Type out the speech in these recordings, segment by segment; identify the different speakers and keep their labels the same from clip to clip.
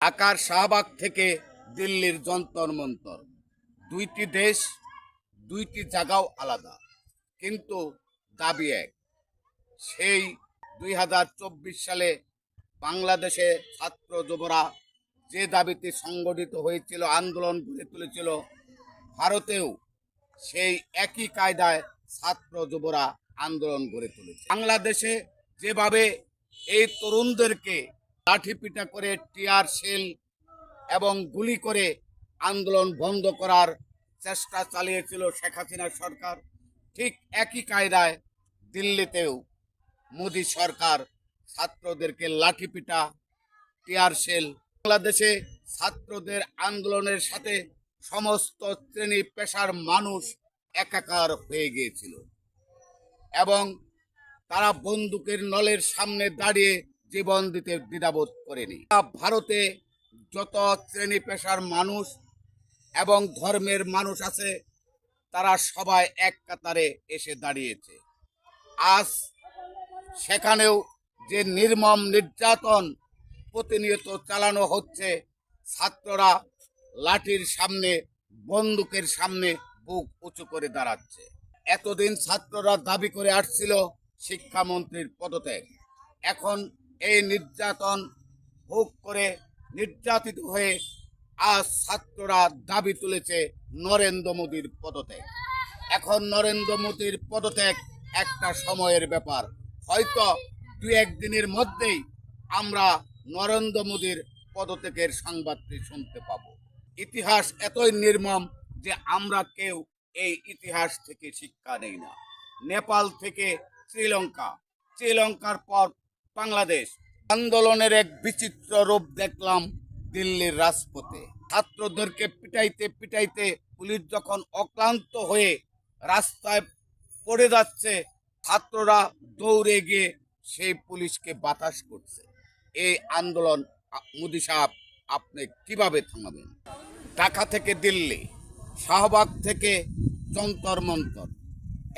Speaker 1: ঢাকার শাহবাগ থেকে দিল্লির যন্তর মন্তর, দুইটি দেশ, দুইটি জায়গাও আলাদা, কিন্তু দাবি এক। সেই 2024 সালে বাংলাদেশে ছাত্র যুবরা যে দাবিতে সংগঠিত হয়েছিল, আন্দোলন গড়ে তুলেছিল, ভারতেও সেই একই কায়দায় ছাত্র যুবরা আন্দোলন গড়ে তুলেছে। বাংলাদেশে যেভাবে এই তরুণদেরকে লাঠিপিটা করে, টিয়ার শেল এবং গুলি করে আন্দোলন বন্ধ করার চেষ্টা চালিয়েছিল শেখ হাসিনা সরকার, ঠিক একই কায়দায় দিল্লিতেও মোদী সরকার ছাত্রদেরকে লাঠিপিটা, টিয়ার শেল। বাংলাদেশে ছাত্রদের আন্দোলনের সাথে সমস্ত শ্রেণী পেশার মানুষ একাকার হয়ে গিয়েছিল এবং তারা বন্দুকের নলের সামনে দাঁড়িয়ে জীবন দিতে দ্বিধাবোধ করেনি। ভারতে যত শ্রেণী পেশার মানুষ এবং ধর্মের মানুষ আছে, তারা সবাই এক কাতারে এসে দাঁড়িয়েছে। আজ সেখানেও যে নির্মম নির্যাতন প্রতিনিয়ত চালানো হচ্ছে, ছাত্ররা লাঠির সামনে, বন্দুকের সামনে বুক উঁচু করে দাঁড়াচ্ছে। এতদিন ছাত্ররা দাবি করে আসছিল শিক্ষামন্ত্রীর পদত্যাগ। এখন এই নির্যাতন ভোগ করে, নির্যাতিত হয়ে আজ ছাত্ররা দাবি তুলেছে নরেন্দ্র মোদীর পদত্যাগ। এখন নরেন্দ্র মোদীর পদত্যাগ একটা সময়ের ব্যাপার, হয়তো দু একদিনের মধ্যেই আমরা নরেন্দ্র মোদীর পদত্যাগের সংবাদটি শুনতে পাব। ইতিহাস এতই নির্মম যে আমরা কেউ এই ইতিহাস থেকে শিক্ষা নেই না। নেপাল থেকে শ্রীলঙ্কা, শ্রীলঙ্কার পর বাংলাদেশ, আন্দোলনের এক বিচিত্র রূপ দেখলাম দিল্লির রাজপথে। ছাত্রদেরকে পিটাইতে পিটাইতে পুলিশ যখন অক্লান্ত হয়ে রাস্তায় পড়ে যাচ্ছে, ছাত্ররা দৌড়ে গিয়ে সেই পুলিশকে বাতাস করছে। এই আন্দোলন মোদী সাহেব আপনি কিভাবে থামাবেন? ঢাকা থেকে দিল্লি, শাহবাগ থেকে যন্তর মন্তর,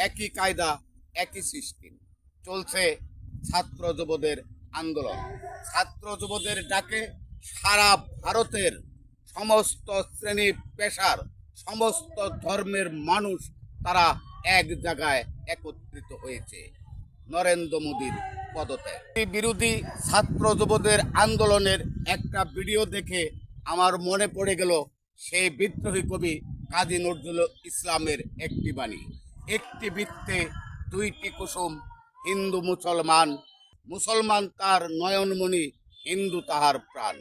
Speaker 1: একই কায়দা, একই সিস্টেম চলছে ছাত্র যুবদের আন্দোলন। ছাত্র যুবদের ডাকে সারা ভারতের সমস্ত শ্রেণী পেশার, সমস্ত ধর্মের মানুষ তারা এক জায়গায় একত্রিত হয়েছে নরেন্দ্র মোদীর পদত্যাগ বিরোধী ছাত্র যুবদের আন্দোলনের একটা ভিডিও দেখে আমার মনে পড়ে গেল সেই বিদ্রোহী কবি কাজী নজরুল ইসলামের একটি বাণী, একটি বৃত্তে দুইটি কুসুম, হিন্দু মুসলমান, মুসলমান তার নয়নমণি, হিন্দু তাহার প্রাণ।